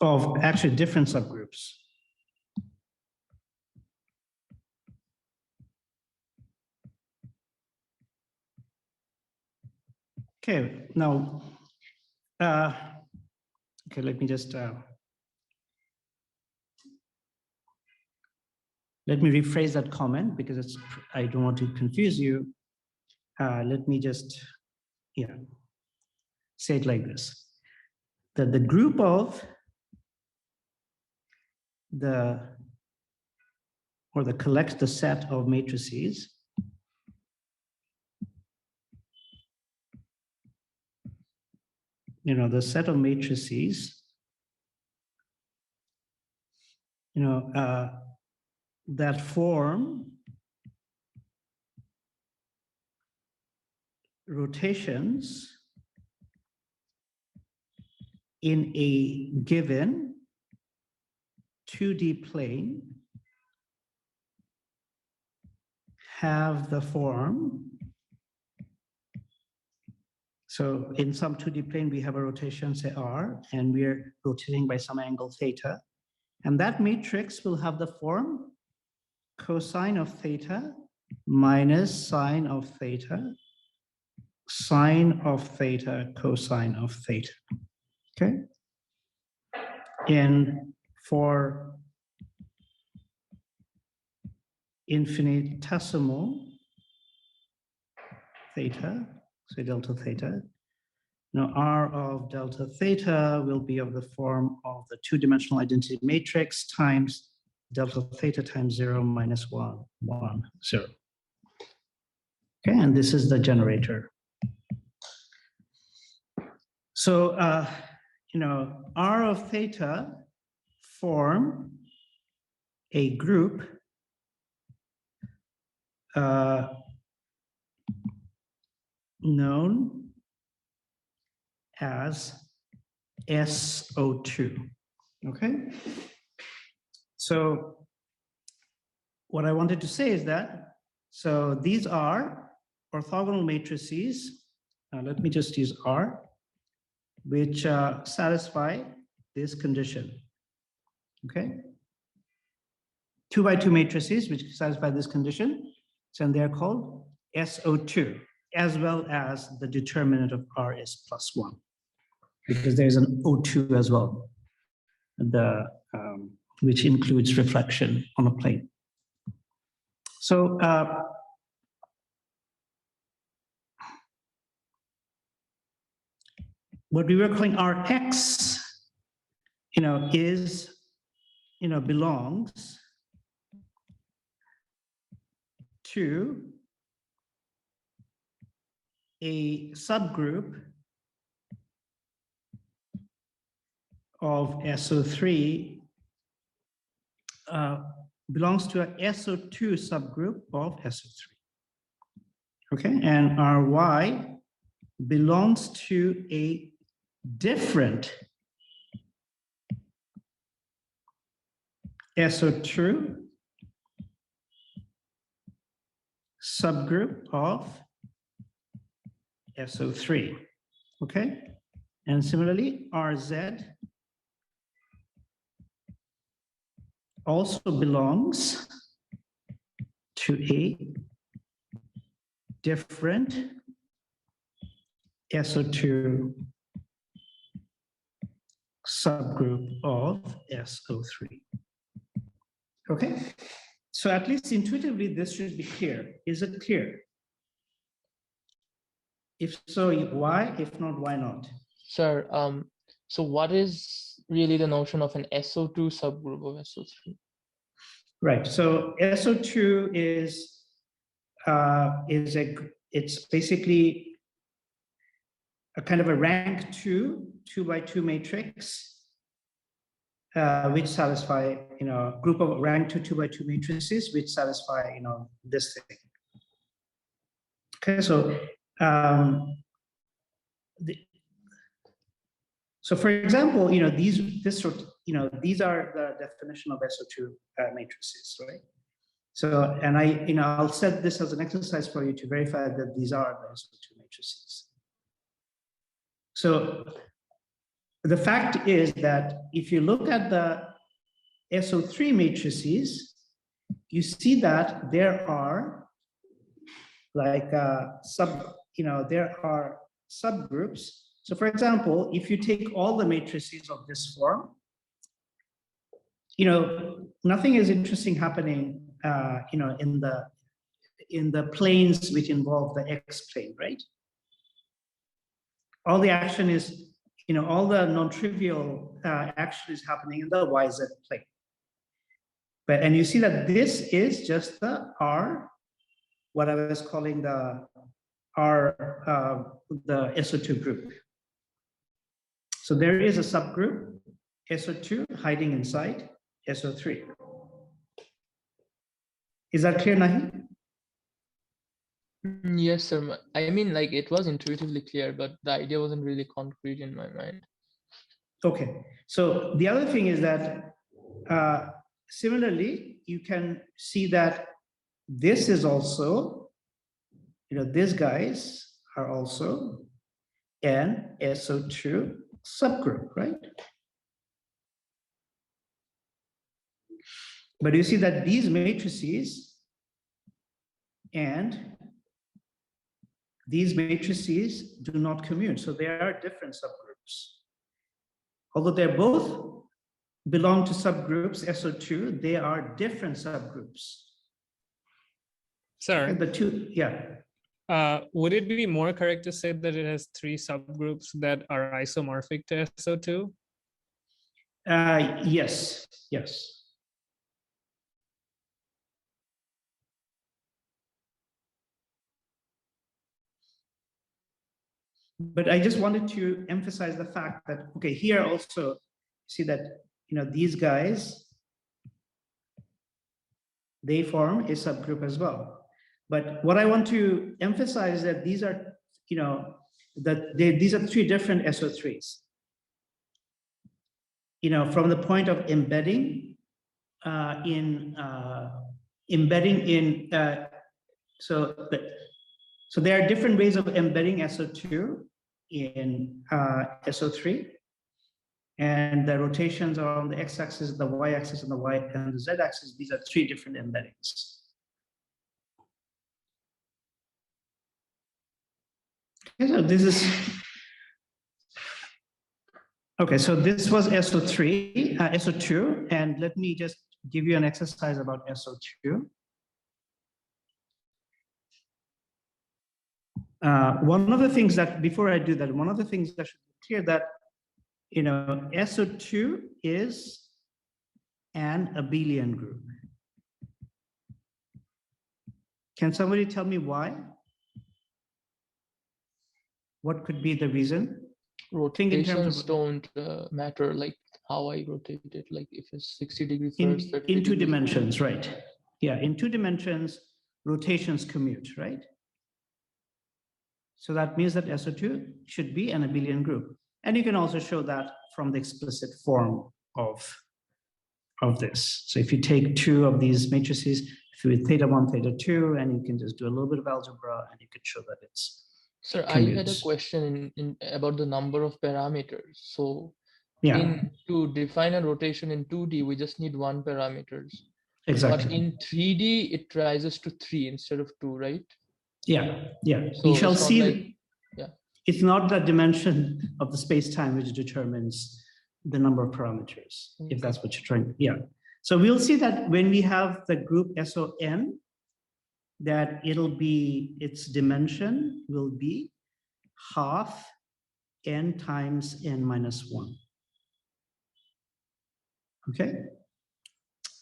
of actually different subgroups. Okay, now, okay, let me just, let me rephrase that comment because it's, I don't want to confuse you. Let me just, say it like this, that the group of the set of matrices the set of matrices that form rotations in a given 2D plane have the form. So in some 2D plane, we have a rotation, say R, and we're rotating by some angle theta. And that matrix will have the form cosine of theta minus sine of theta, sine of theta, cosine of theta. Okay? And for infinitesimal theta, say delta theta, now R of delta theta will be of the form of the two-dimensional identity matrix times delta theta times 0 minus 1, 1, 0. Okay, and this is the generator. So, R of theta form a group known as SO2, okay? So what I wanted to say is that, so these are orthogonal matrices, let me just use R, which satisfy this condition, okay? 2 by 2 matrices which satisfy this condition, so they're called SO2, as well as the determinant of R is +1, because there's an O2 as well, which includes reflection on a plane. So what we were calling Rx, is, belongs to a subgroup of SO3, belongs to a SO2 subgroup of SO3. Okay, and Ry belongs to a different SO2 subgroup of SO3. Okay, and similarly, Rz also belongs to a different SO2 subgroup of SO3. Okay, so at least intuitively this should be clear. Is it clear? If so, why? If not, why not? Sir, so what is really the notion of an SO2 subgroup of SO3? Right. So SO2 is it's basically a kind of a rank 2 by 2 matrix, which satisfy, group of rank 2 by 2 matrices, which satisfy, this thing. Okay, so so for example, these are the definition of SO2 matrices, right? So, and I'll set this as an exercise for you to verify that these are the SO2 matrices. So the fact is that if you look at the SO3 matrices, you see that there are like there are subgroups. So for example, if you take all the matrices of this form, nothing is interesting happening, in the planes which involve the X plane, right? All the action is, all the non-trivial action is happening in the YZ plane. And you see that this is just the R, what I was calling the R, the SO2 group. So there is a subgroup, SO2, hiding inside SO3. Is that clear, Nahi? Yes, sir. I mean, like, it was intuitively clear, but the idea wasn't really concrete in my mind. Okay. So the other thing is that similarly, you can see that this is also, these guys are also an SO2 subgroup, right? But you see that these matrices and these matrices do not commute. So they are different subgroups. Although they're both belong to subgroups SO2, they are different subgroups. Sir, and the two, yeah. Would it be more correct to say that it has 3 subgroups that are isomorphic to SO2? Yes, yes. But I just wanted to emphasize the fact that, okay, here also see that, these guys, they form a subgroup as well. But what I want to emphasize is that these are, these are 3 different SO3s. From the point of embedding so there are different ways of embedding SO2 in SO3, and the rotations are on the x-axis, the y-axis, and the z-axis. These are 3 different embeddings. Okay, so this is okay. So this was SO3, SO2, and let me just give you an exercise about SO2. One of the things that, before I do that, one of the things that should be clear that, SO2 is an abelian group. Can somebody tell me why? What could be the reason? Rotations don't matter, like how I rotate it, like if it's 60-degree first, in 2 dimensions, right? Yeah, in 2 dimensions, rotations commute, right? So that means that SO2 should be an abelian group. And you can also show that from the explicit form of this. So if you take 2 of these matrices, if you theta 1, theta 2, and you can just do a little bit of algebra, and you can show that it's. Sir, I had a question about the number of parameters. So yeah, to define a rotation in 2D, we just need 1 parameters. Exactly. But in 3D, it rises to 3 instead of 2, right? Yeah, yeah. So we shall see. like, yeah. It's not the dimension of the space-time which determines the number of parameters, if that's what you're trying. Yeah. So we'll see that when we have the group SON, that its dimension will be half n times n minus 1. Okay.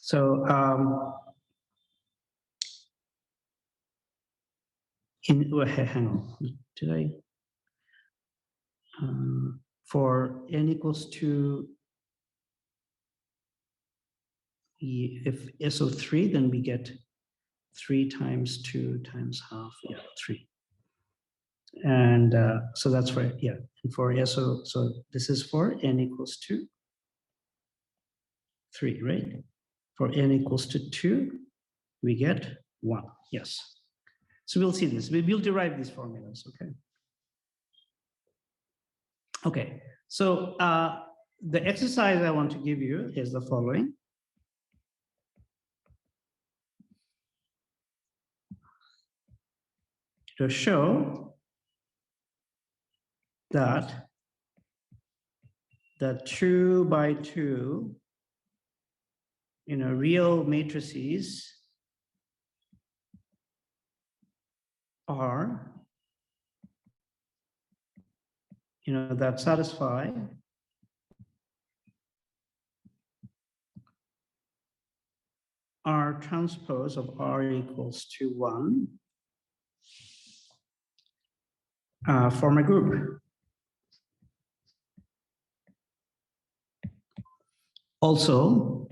So hang on, did I? For n equals to, if SO3, then we get 3 times 2 times half, yeah, 3. And so that's for, yeah, and for SO, so this is for n equals to 3, right? For n equals to 2, we get 1, yes. So we'll see this, we'll derive these formulas, okay? Okay, So the exercise I want to give you is the following. To show that the 2 by 2 real matrices are that satisfy R transpose of R equals to 1 form a group. Also,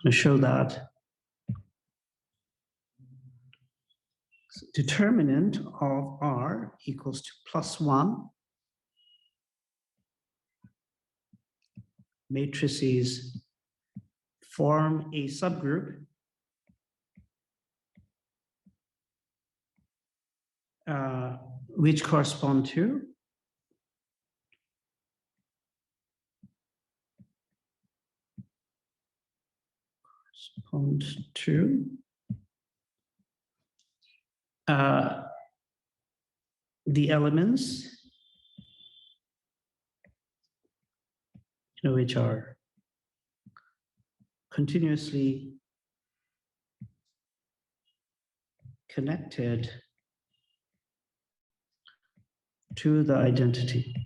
to show that determinant of R equals to +1 matrices form a subgroup which correspond to the elements which are continuously connected to the identity.